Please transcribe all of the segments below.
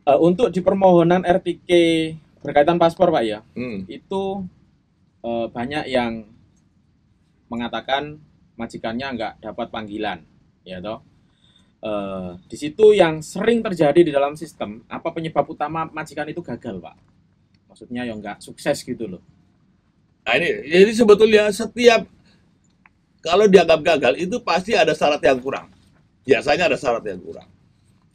Untuk di permohonan RTK berkaitan paspor Pak ya, Hmm. itu banyak yang mengatakan majikannya nggak dapat panggilan, ya toh. Di situ yang sering terjadi di dalam sistem, apa penyebab utama majikan itu gagal Pak? Maksudnya yang nggak sukses gitu loh. Nah ini, jadi sebetulnya setiap kalau dianggap gagal itu pasti ada syarat yang kurang. Biasanya ada syarat yang kurang,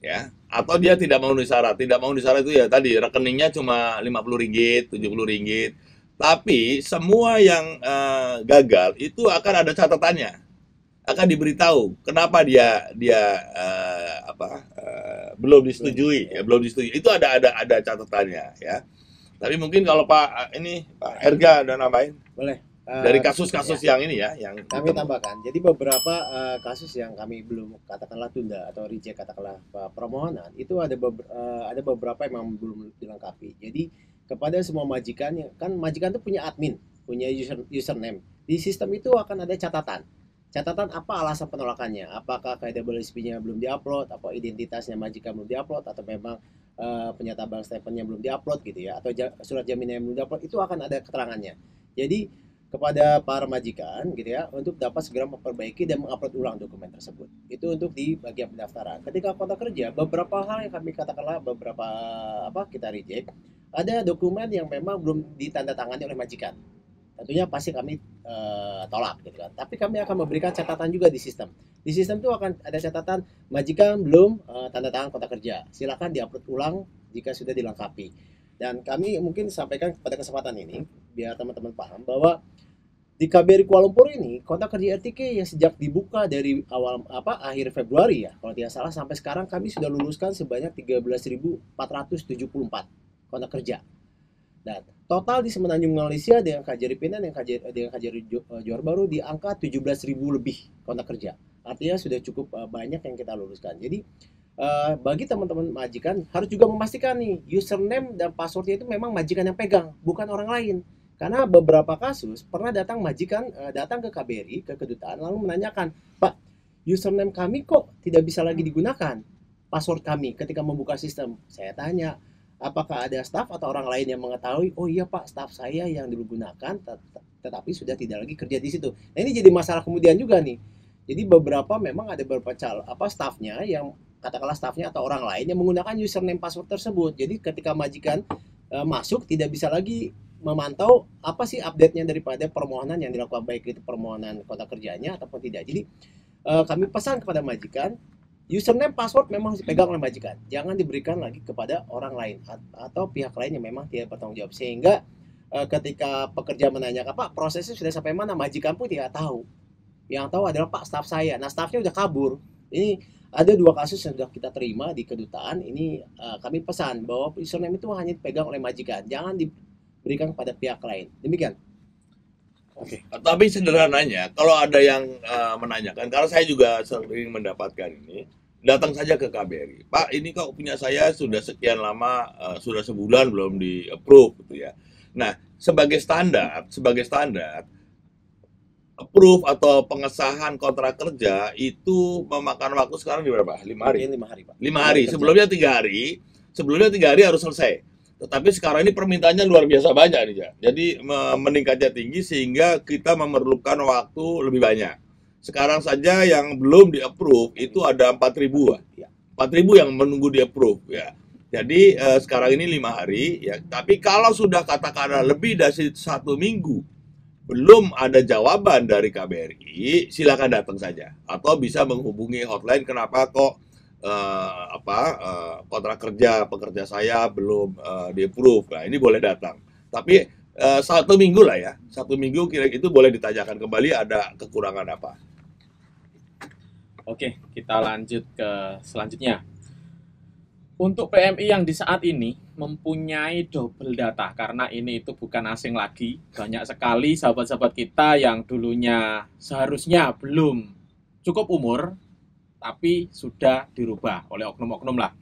ya. Atau dia tidak memenuhi syarat. Tidak memenuhi syarat itu ya tadi rekeningnya cuma 50 ringgit, 70 ringgit. Tapi semua yang gagal itu akan ada catatannya, akan diberitahu kenapa dia dia belum Belum, disetujui, ya ya. belum disetujui. Itu ada catatannya, ya. Tapi mungkin kalau Pak ini Pak Herga ada nambahin Boleh. dari Ya, kasus-kasus yang ini ya, yang kami ditemukan. tambahkan. Jadi beberapa kasus yang kami belum katakanlah tunda atau reject katakanlah permohonan itu ada beberapa yang memang belum dilengkapi. Jadi kepada semua majikan kan majikan itu punya admin, punya username. Di sistem itu akan ada catatan. Catatan apa alasan penolakannya? Apakah KWDBLSP-nya belum diupload, apa identitasnya majikan belum diupload, atau memang penyata bank statement-nya belum diupload gitu ya, atau surat jaminannya belum diupload, itu akan ada keterangannya. Jadi kepada para majikan gitu ya untuk dapat segera memperbaiki dan mengupload ulang dokumen tersebut. Itu untuk di bagian pendaftaran. Ketika kontrak kerja, beberapa hal yang kami katakanlah beberapa kita reject, ada dokumen yang memang belum ditandatangani oleh majikan. Tentunya pasti kami tolak gitu kan. Tapi kami akan memberikan catatan juga di sistem. Di sistem itu akan ada catatan majikan belum tanda tangan kontrak kerja. Silakan diupload ulang jika sudah dilengkapi. Dan kami mungkin sampaikan pada kesempatan ini biar teman-teman paham bahwa di KBRI Kuala Lumpur ini kontrak kerja RTK yang sejak dibuka dari awal akhir Februari ya kalau tidak salah sampai sekarang kami sudah luluskan sebanyak 13.474 kontrak kerja. Dan total di Semenanjung Malaysia dengan KJRI Penang dan KJRI Johor Bahru di angka 17.000 lebih kontrak kerja. Artinya sudah cukup banyak yang kita luluskan. Jadi bagi teman-teman majikan harus juga memastikan nih username dan passwordnya itu memang majikan yang pegang, bukan orang lain. Karena beberapa kasus pernah datang majikan datang ke KBRI, ke kedutaan lalu menanyakan, Pak, username kami kok tidak bisa lagi digunakan, password kami ketika membuka sistem. Saya tanya, apakah ada staf atau orang lain yang mengetahui? Oh iya Pak, staf saya yang dulu gunakan, tetapi sudah tidak lagi kerja di situ. Nah ini jadi masalah kemudian juga nih. Jadi beberapa memang ada beberapa stafnya yang katakanlah stafnya atau orang lain yang menggunakan username password tersebut. Jadi ketika majikan masuk tidak bisa lagi memantau apa sih update-nya daripada permohonan yang dilakukan baik itu permohonan kontrak kerjanya ataupun tidak. Jadi kami pesan kepada majikan username password memang harus dipegang oleh majikan. Jangan diberikan lagi kepada orang lain atau pihak lain yang memang tidak bertanggung jawab sehingga ketika pekerja menanyakan Pak prosesnya sudah sampai mana majikan pun tidak tahu. Yang tahu adalah Pak staf saya. Nah stafnya udah kabur. Ini ada dua kasus yang sudah kita terima di kedutaan. Ini kami pesan bahwa username itu hanya dipegang oleh majikan. Jangan diberikan kepada pihak lain. Demikian. Oke. Tapi sederhananya, kalau ada yang menanyakan, karena saya juga sering mendapatkan ini, datang saja ke KBRI. Pak, ini kok punya saya sudah sekian lama, sudah sebulan belum di approve gitu ya. Nah, sebagai standar, approve atau pengesahan kontrak kerja itu memakan waktu sekarang di berapa? 5 hari. Mungkin 5 hari Pak. 5 hari. Kerja. Sebelumnya 3 hari harus selesai. Tetapi sekarang ini permintaannya luar biasa banyak nih, ja. Jadi meningkatnya tinggi sehingga kita memerlukan waktu lebih banyak. Sekarang saja yang belum di-approve itu ada 4.000 Ya. 4.000 yang menunggu di-approve ya. Jadi sekarang ini 5 hari ya. Tapi kalau sudah katakanlah lebih dari 1 minggu belum ada jawaban dari KBRI, silakan datang saja atau bisa menghubungi hotline. Kenapa kok kontrak kerja pekerja saya belum di-approve? Nah, ini boleh datang. Tapi 1 minggu lah ya, 1 minggu kira itu boleh ditanyakan kembali ada kekurangan apa. Oke, kita lanjut ke selanjutnya. Untuk PMI yang di saat ini mempunyai double data karena ini itu bukan asing lagi. Banyak sekali sahabat-sahabat kita yang dulunya seharusnya belum cukup umur tapi sudah dirubah oleh oknum-oknum lah.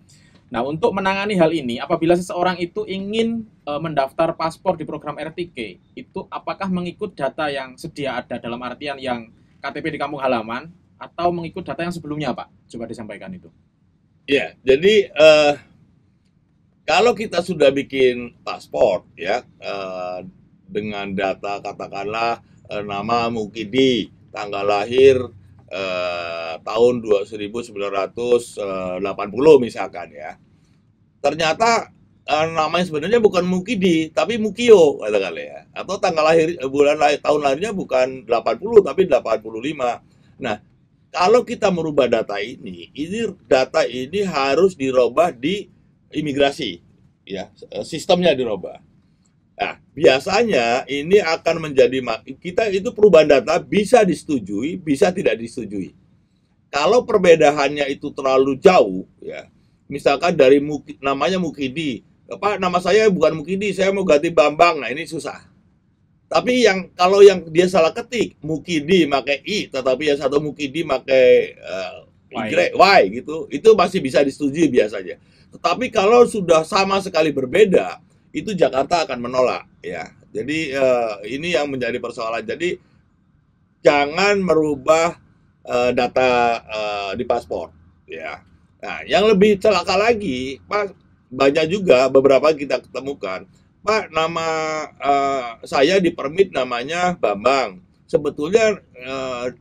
Nah, untuk menangani hal ini, apabila seseorang itu ingin mendaftar paspor di program RTK, itu apakah mengikut data yang sedia ada dalam artian yang KTP di kampung halaman atau mengikut data yang sebelumnya, Pak? Coba disampaikan itu. Ya, jadi Kalau kita sudah bikin paspor ya, dengan data katakanlah nama Mukidi, tanggal lahir tahun 1980 misalkan ya. Ternyata namanya sebenarnya bukan Mukidi tapi Mukio katakanlah ya. Atau tanggal lahir tahun lahirnya bukan 80 tapi 85. Nah, kalau kita merubah data ini data ini harus dirubah di imigrasi ya, sistemnya dirubah. Nah, biasanya ini akan menjadi kita itu perubahan data bisa disetujui, bisa tidak disetujui. Kalau perbedaannya itu terlalu jauh, ya, misalkan dari namanya Mukidi, Pak, nama saya bukan Mukidi, saya mau ganti Bambang. Nah, ini susah. Tapi kalau yang dia salah ketik, Mukidi pakai I, tetapi yang satu Mukidi pakai Y gitu, itu masih bisa disetujui biasanya. Tetapi kalau sudah sama sekali berbeda, itu Jakarta akan menolak ya. Jadi ini yang menjadi persoalan. Jadi jangan merubah data di paspor ya. Nah, yang lebih celaka lagi, Pak, banyak juga beberapa kita ketemukan, Pak, nama saya di permit namanya Bambang. Sebetulnya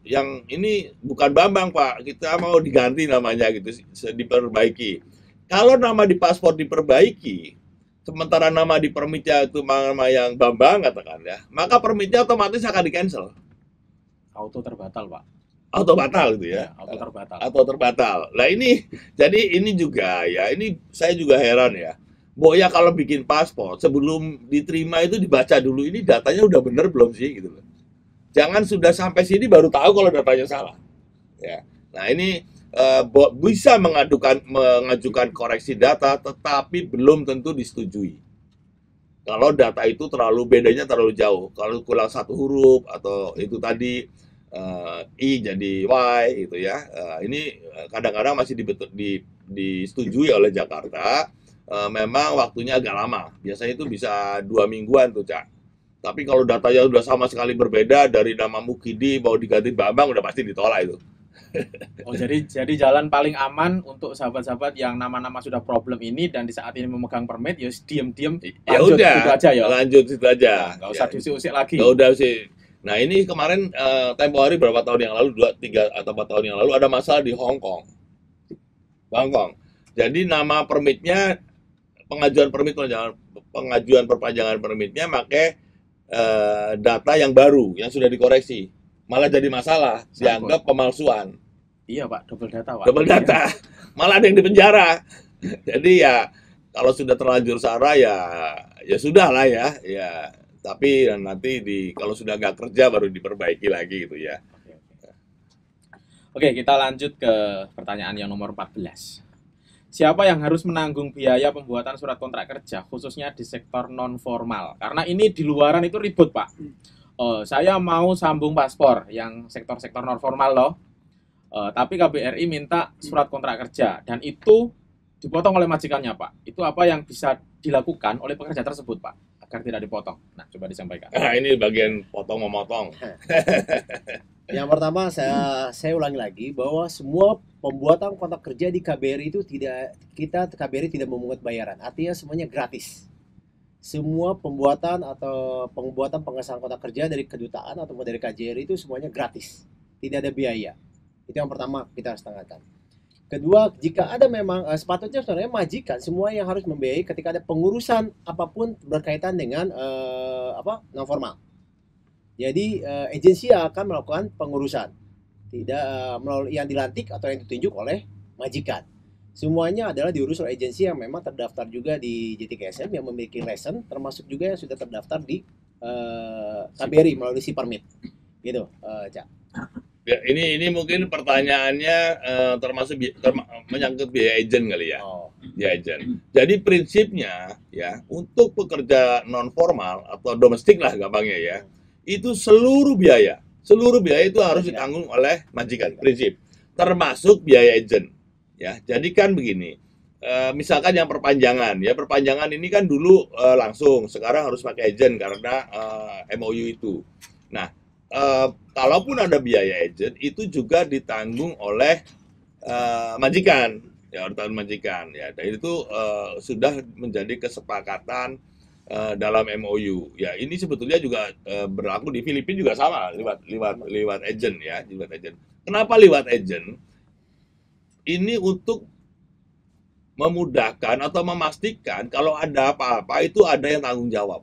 yang ini bukan Bambang, Pak. Kita mau diganti namanya gitu, diperbaiki. Kalau nama di paspor diperbaiki, sementara nama di permitnya itu nama yang Bambang katakan ya, maka permitnya otomatis akan di-cancel. Auto terbatal, Pak. Auto batal gitu ya. Auto terbatal. Auto terbatal. Nah ini, jadi ini juga ya, ini saya juga heran ya. Boya kalau bikin paspor, sebelum diterima itu dibaca dulu, ini datanya udah bener belum sih gitu loh. Jangan sudah sampai sini baru tahu kalau datanya salah. Ya. Nah ini bisa mengajukan koreksi data, tetapi belum tentu disetujui. Kalau data itu bedanya terlalu jauh, kalau kurang satu huruf atau itu tadi I jadi Y gitu ya, ini kadang-kadang masih disetujui oleh Jakarta. Memang waktunya agak lama, biasanya itu bisa 2 mingguan tuh Cak. Tapi kalau datanya udah sama sekali berbeda, dari nama Mukidi mau diganti Bambang udah pasti ditolak itu. Oh, jadi jalan paling aman untuk sahabat-sahabat yang nama-nama sudah problem ini dan di saat ini memegang permit, ya diam-diam Ya lanjut udah, gitu aja ya. lanjut situ aja. Nggak usah diusik lagi. Nggak udah sih. Nah ini kemarin tempo hari berapa tahun yang lalu, 2, 3 atau 4 tahun yang lalu ada masalah di Hong Kong. Jadi nama permitnya, pengajuan perpanjangan permitnya pakai data yang baru yang sudah dikoreksi, malah jadi masalah, dianggap pemalsuan. Iya Pak, double data Pak. Double data, malah ada yang dipenjara. Jadi ya kalau sudah terlanjur SARA ya sudah lah ya. Tapi nanti kalau sudah nggak kerja baru diperbaiki lagi gitu ya. Oke, kita lanjut ke pertanyaan yang nomor 14. Siapa yang harus menanggung biaya pembuatan surat kontrak kerja, khususnya di sektor non-formal? Karena ini di luaran itu ribut, Pak. Saya mau sambung paspor yang sektor-sektor non-formal loh. Tapi KBRI minta surat kontrak kerja, dan itu dipotong oleh majikannya, Pak. Itu apa yang bisa dilakukan oleh pekerja tersebut, Pak, agar tidak dipotong? Nah, coba disampaikan. Nah, ini bagian potong-memotong. Yang pertama saya ulangi lagi bahwa semua pembuatan kontrak kerja di KBRI itu KBRI tidak memungut bayaran. Artinya semuanya gratis. Semua pembuatan pengesahan kontrak kerja dari kedutaan atau dari KJRI itu semuanya gratis. Tidak ada biaya. Itu yang pertama kita harus tanyakan. Kedua, jika ada memang sepatutnya sebenarnya majikan semua yang harus membiayai ketika ada pengurusan apapun berkaitan dengan non formal. Jadi agensi akan melakukan pengurusan, tidak melalui yang dilantik atau yang ditunjuk oleh majikan. Semuanya adalah diurus oleh agensi yang memang terdaftar juga di JTKSM, yang memiliki license, termasuk juga yang sudah terdaftar di KBRI melalui si permit. Gitu, Cak. Ya, ini mungkin pertanyaannya termasuk menyangkut biaya agent kali ya. Biaya agent. Jadi prinsipnya ya, untuk pekerja non formal atau domestik lah gampangnya ya, itu seluruh biaya itu harus ditanggung oleh majikan, prinsip, termasuk biaya agent. Ya, jadi kan begini, misalkan yang perpanjangan ini kan dulu langsung, sekarang harus pakai agent karena MOU itu. Nah, kalaupun ada biaya agent itu juga ditanggung oleh majikan. ya harta majikan ya. Dan itu sudah menjadi kesepakatan dalam MOU. Ya, ini sebetulnya juga berlaku di Filipina juga sama lewat agent ya, lewat agent. Kenapa lewat agent? Ini untuk memudahkan atau memastikan kalau ada apa-apa itu ada yang tanggung jawab.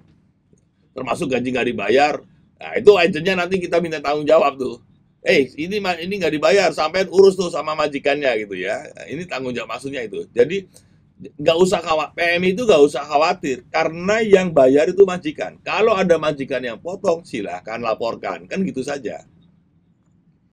Termasuk gaji nggak dibayar. Nah, itu agentnya nanti kita minta tanggung jawab tuh. Ini nggak dibayar, sampai urus tuh sama majikannya gitu ya. Nah, ini tanggung jawab maksudnya itu. Jadi nggak usah khawatir, PMI itu nggak usah khawatir karena yang bayar itu majikan. Kalau ada majikan yang potong, silahkan laporkan, kan gitu saja.